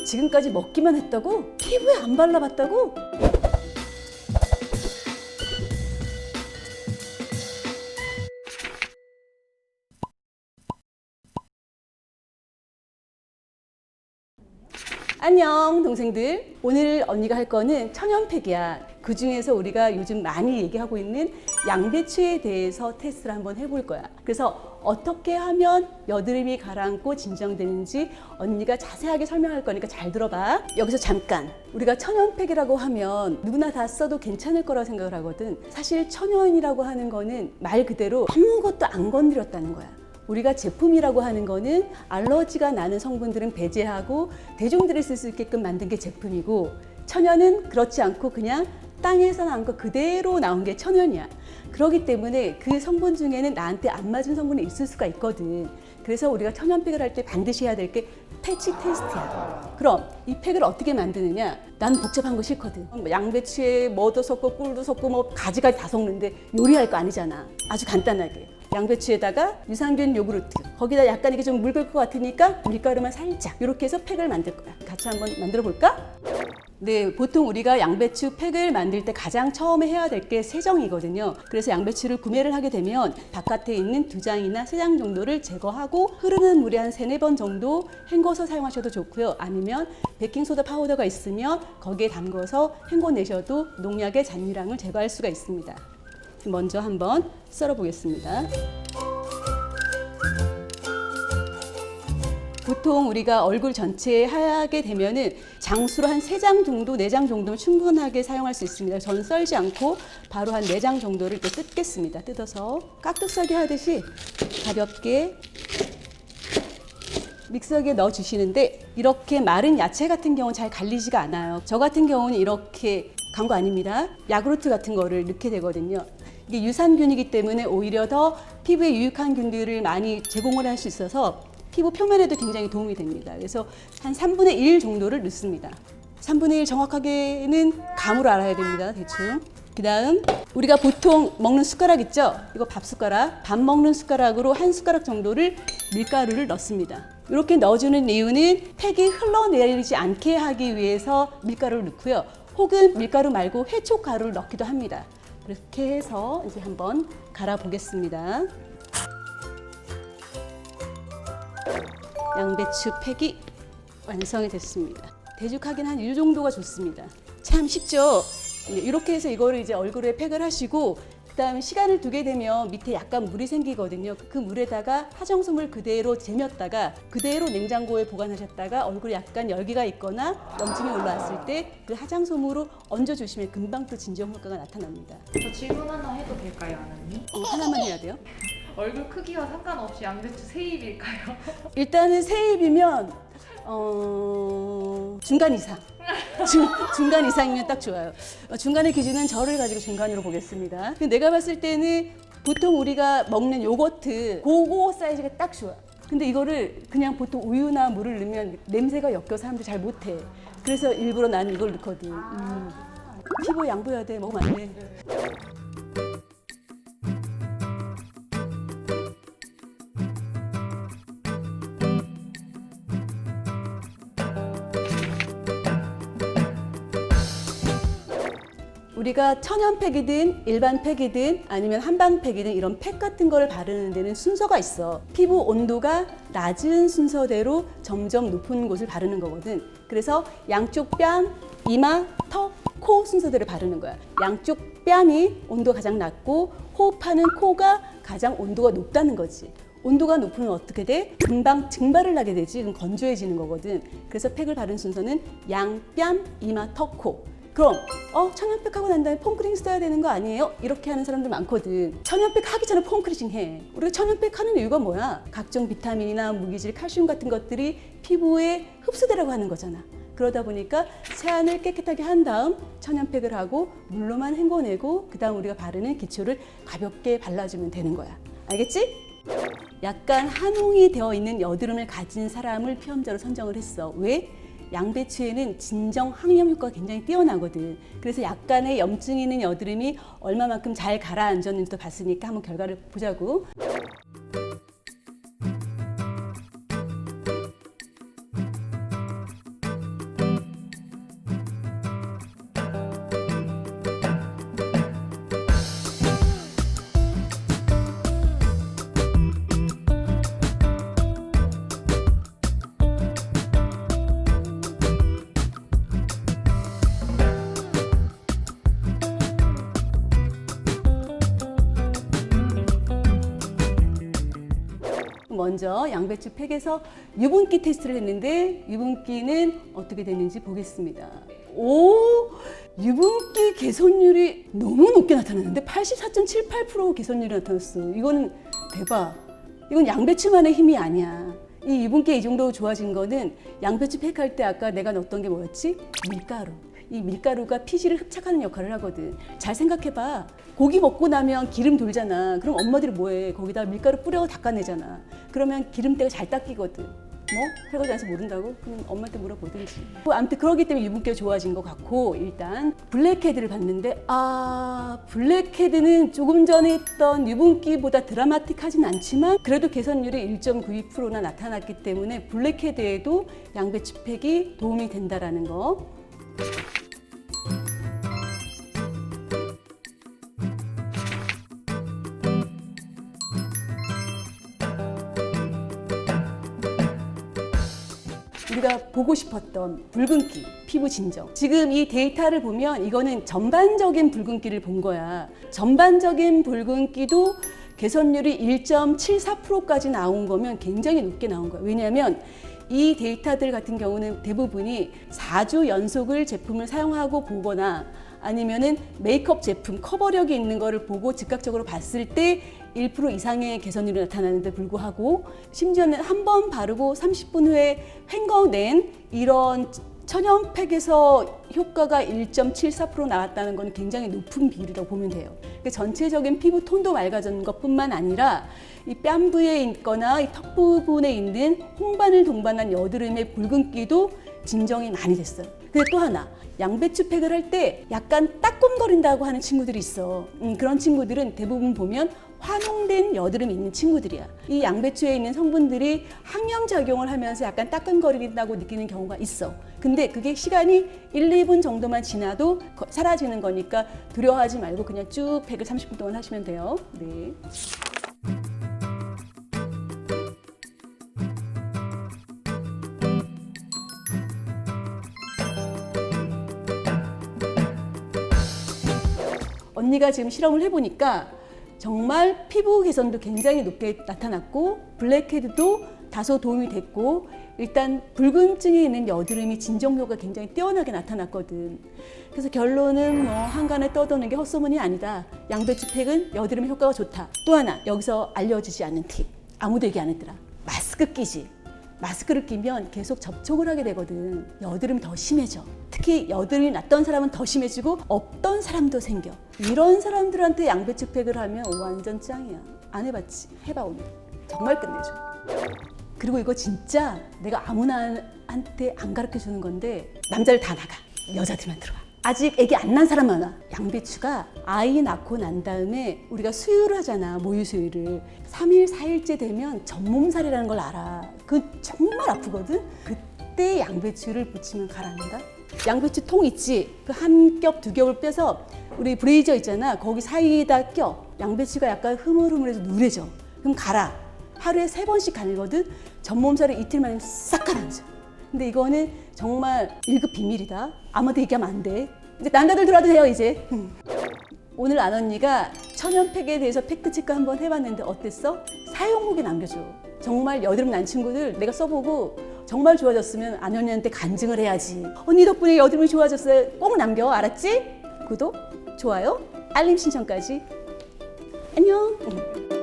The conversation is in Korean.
지금까지 먹기만 했다고? 피부에 안 발라봤다고? 안녕 동생들. 오늘 언니가 할 거는 천연팩이야. 그 중에서 우리가 요즘 많이 얘기하고 있는 양배추에 대해서 테스트를 한번 해볼 거야. 그래서 어떻게 하면 여드름이 가라앉고 진정되는지 언니가 자세하게 설명할 거니까 잘 들어봐. 여기서 잠깐, 우리가 천연팩이라고 하면 누구나 다 써도 괜찮을 거라고 생각을 하거든. 사실 천연이라고 하는 거는 말 그대로 아무것도 안 건드렸다는 거야. 우리가 제품이라고 하는 거는 알러지가 나는 성분들은 배제하고 대중들이 쓸 수 있게끔 만든 게 제품이고, 천연은 그렇지 않고 그냥 땅에서 나온 거 그대로 나온 게 천연이야. 그렇기 때문에 그 성분 중에는 나한테 안 맞은 성분이 있을 수가 있거든. 그래서 우리가 천연팩을 할 때 반드시 해야 될 게 패치 테스트야. 그럼 이 팩을 어떻게 만드느냐? 난 복잡한 거 싫거든. 양배추에 뭐도 섞고 꿀도 섞고 뭐 가지가지 다 섞는데 요리할 거 아니잖아. 아주 간단하게 양배추에다가 유산균 요구르트, 거기다 약간 이게 좀 묽을 것 같으니까 밀가루만 살짝, 이렇게 해서 팩을 만들 거야. 같이 한번 만들어 볼까? 네, 보통 우리가 양배추 팩을 만들 때 가장 처음에 해야 될 게 세정이거든요. 그래서 양배추를 구매를 하게 되면 바깥에 있는 2장이나 3장 정도를 제거하고 흐르는 물에 한 3-4번 정도 헹궈서 사용하셔도 좋고요. 아니면 베킹소다 파우더가 있으면 거기에 담궈서 헹궈내셔도 농약의 잔류량을 제거할 수가 있습니다. 먼저 한번 썰어 보겠습니다. 보통 우리가 얼굴 전체에 하얗게 되면은 장수로 한 3장 정도, 4장 정도면 충분하게 사용할 수 있습니다. 저는 썰지 않고 바로 한 4장 정도를 또 뜯겠습니다. 뜯어서 깍둑썰기 하듯이 가볍게 믹서기에 넣어 주시는데, 이렇게 마른 야채 같은 경우는 잘 갈리지가 않아요. 저 같은 경우는 이렇게 간 거 아닙니다. 야구르트 같은 거를 넣게 되거든요. 이게 유산균이기 때문에 오히려 더 피부에 유익한 균들을 많이 제공을 할 수 있어서 피부 표면에도 굉장히 도움이 됩니다. 그래서 한 3분의 1 정도를 넣습니다. 3분의 1 정확하게는 감으로 알아야 됩니다. 대충. 그 다음 우리가 보통 먹는 숟가락 있죠? 이거 밥 숟가락, 밥 먹는 숟가락으로 1숟가락 정도를 밀가루를 넣습니다. 이렇게 넣어주는 이유는 팩이 흘러내리지 않게 하기 위해서 밀가루를 넣고요. 혹은 밀가루 말고 해촉가루를 넣기도 합니다. 이렇게 해서 이제 한번 갈아 보겠습니다. 양배추 팩이 완성이 됐습니다. 대죽하긴 한 이 정도가 좋습니다. 참 쉽죠? 이렇게 해서 이거를 이제 얼굴에 팩을 하시고, 그 다음에 시간을 두게 되면 밑에 약간 물이 생기거든요. 그 물에다가 화장솜을 그대로 재몄다가 그대로 냉장고에 보관하셨다가 얼굴에 약간 열기가 있거나 염증이 올라왔을 때 그 화장솜으로 얹어주시면 금방 또 진정 효과가 나타납니다. 저 질문 하나 해도 될까요, 아나님? 하나만 해야 돼요. 얼굴 크기와 상관없이 양배추 세 입일까요? 일단은 세 입이면 중간 이상. 중간 이상이면 딱 좋아요. 중간의 기준은 저를 가지고 중간으로 보겠습니다. 내가 봤을 때는 보통 우리가 먹는 요거트 그거 사이즈가 딱 좋아. 근데 이거를 그냥 보통 우유나 물을 넣으면 냄새가 엮여서 사람들이 잘 못해. 그래서 일부러 나는 이걸 넣거든. 피부 양보해야 돼. 먹으면 안 돼. 우리가 천연팩이든 일반 팩이든 아니면 한방팩이든 이런 팩 같은 거를 바르는 데는 순서가 있어. 피부 온도가 낮은 순서대로 점점 높은 곳을 바르는 거거든. 그래서 양쪽 뺨, 이마, 턱, 코 순서대로 바르는 거야. 양쪽 뺨이 온도가 가장 낮고 호흡하는 코가 가장 온도가 높다는 거지. 온도가 높으면 어떻게 돼? 금방 증발을 하게 되지. 그럼 건조해지는 거거든. 그래서 팩을 바르는 순서는 양, 뺨, 이마, 턱, 코. 그럼 천연팩 하고 난 다음에 폼크림 써야 되는 거 아니에요? 이렇게 하는 사람들 많거든. 천연팩 하기 전에 폼크림 해. 우리가 천연팩 하는 이유가 뭐야? 각종 비타민이나 무기질, 칼슘 같은 것들이 피부에 흡수되라고 하는 거잖아. 그러다 보니까 세안을 깨끗하게 한 다음 천연팩을 하고 물로만 헹궈내고, 그 다음 우리가 바르는 기초를 가볍게 발라주면 되는 거야. 알겠지? 약간 한홍이 되어 있는 여드름을 가진 사람을 피험자로 선정을 했어. 왜? 양배추에는 진정 항염 효과가 굉장히 뛰어나거든. 그래서 약간의 염증이 있는 여드름이 얼마만큼 잘 가라앉았는지도 봤으니까 한번 결과를 보자고. 먼저 양배추 팩에서 유분기 테스트를 했는데 유분기는 어떻게 됐는지 보겠습니다. 오, 유분기 개선율이 너무 높게 나타났는데 84.78% 개선율이 나타났어. 이거는 대박. 이건 양배추만의 힘이 아니야. 이 유분기 이 정도 좋아진 거는 양배추 팩할 때 아까 내가 넣었던 게 뭐였지? 밀가루. 이 밀가루가 피지를 흡착하는 역할을 하거든. 잘 생각해봐. 고기 먹고 나면 기름 돌잖아. 그럼 엄마들이 뭐해? 거기다 밀가루 뿌려 닦아내잖아. 그러면 기름때가 잘 닦이거든. 뭐? 설거지 안 해서 모른다고? 그럼 엄마한테 물어보든지. 아무튼 그러기 때문에 유분기가 좋아진 것 같고 일단 블랙헤드를 봤는데 블랙헤드는 조금 전에 했던 유분기보다 드라마틱하진 않지만 그래도 개선율이 1.92%나 나타났기 때문에 블랙헤드에도 양배추 팩이 도움이 된다라는 거. 우리가 보고 싶었던 붉은기, 피부 진정. 지금 이 데이터를 보면 이거는 전반적인 붉은기를 본 거야. 전반적인 붉은기도 개선율이 1.74%까지 나온 거면 굉장히 높게 나온 거야. 왜냐하면 이 데이터들 같은 경우는 대부분이 4주 연속을 제품을 사용하고 보거나 아니면은 메이크업 제품 커버력이 있는 거를 보고 즉각적으로 봤을 때 1% 이상의 개선율이 나타나는데 불구하고 심지어는 한 번 바르고 30분 후에 헹궈낸 이런 천연팩에서 효과가 1.74% 나왔다는 건 굉장히 높은 비율이라고 보면 돼요. 그러니까 전체적인 피부 톤도 맑아진 것뿐만 아니라 이 뺨 부위에 있거나 이 턱 부분에 있는 홍반을 동반한 여드름의 붉은기도 진정이 많이 됐어요. 근데 또 하나, 양배추 팩을 할 때 약간 따끔거린다고 하는 친구들이 있어. 그런 친구들은 대부분 보면 환원된 여드름이 있는 친구들이야. 이 양배추에 있는 성분들이 항염작용을 하면서 약간 따끔거린다고 느끼는 경우가 있어. 근데 그게 시간이 1, 2분 정도만 지나도 사라지는 거니까 두려워하지 말고 그냥 쭉 팩을 30분 동안 하시면 돼요. 네. 언니가 지금 실험을 해보니까 정말 피부 개선도 굉장히 높게 나타났고 블랙헤드도 다소 도움이 됐고 일단 붉은증이 있는 여드름이 진정 효과가 굉장히 뛰어나게 나타났거든. 그래서 결론은 뭐 한간에 떠도는 게 헛소문이 아니다. 양배추 팩은 여드름 효과가 좋다. 또 하나 여기서 알려주지 않은 팁. 아무도 얘기 안 했더라. 마스크 끼지. 마스크를 끼면 계속 접촉을 하게 되거든. 여드름이 더 심해져. 특히 여드름이 났던 사람은 더 심해지고 없던 사람도 생겨. 이런 사람들한테 양배추 팩을 하면 완전 짱이야. 안 해봤지? 해봐 오늘. 정말 끝내줘. 그리고 이거 진짜 내가 아무나한테 안 가르쳐주는 건데 남자를 다 나가. 여자들만 들어와. 아직 애기 안 난 사람 많아. 양배추가 아이 낳고 난 다음에 우리가 수유를 하잖아. 모유 수유를. 3일, 4일째 되면 전몸살이라는 걸 알아. 그건 정말 아프거든. 그때 양배추를 붙이면 가라앉는다. 양배추 통 있지? 그 한 겹, 두 겹을 빼서 우리 브레이저 있잖아. 거기 사이에다 껴. 양배추가 약간 흐물흐물해서 누래져. 그럼 가라. 하루에 3번씩 가거든. 전몸살을 이틀 만에 싹 가라앉아. 근데 이거는 정말 1급 비밀이다. 아무한테 얘기하면 안 돼. 이제 남자들 들어와도 돼요, 이제. 오늘 안 언니가 천연팩에 대해서 팩트체크 한번 해봤는데 어땠어? 사용 후기 남겨줘. 정말 여드름 난 친구들 내가 써보고 정말 좋아졌으면 안 언니한테 간증을 해야지. 언니 덕분에 여드름이 좋아졌어요. 꼭 남겨, 알았지? 구독, 좋아요, 알림 신청까지. 안녕.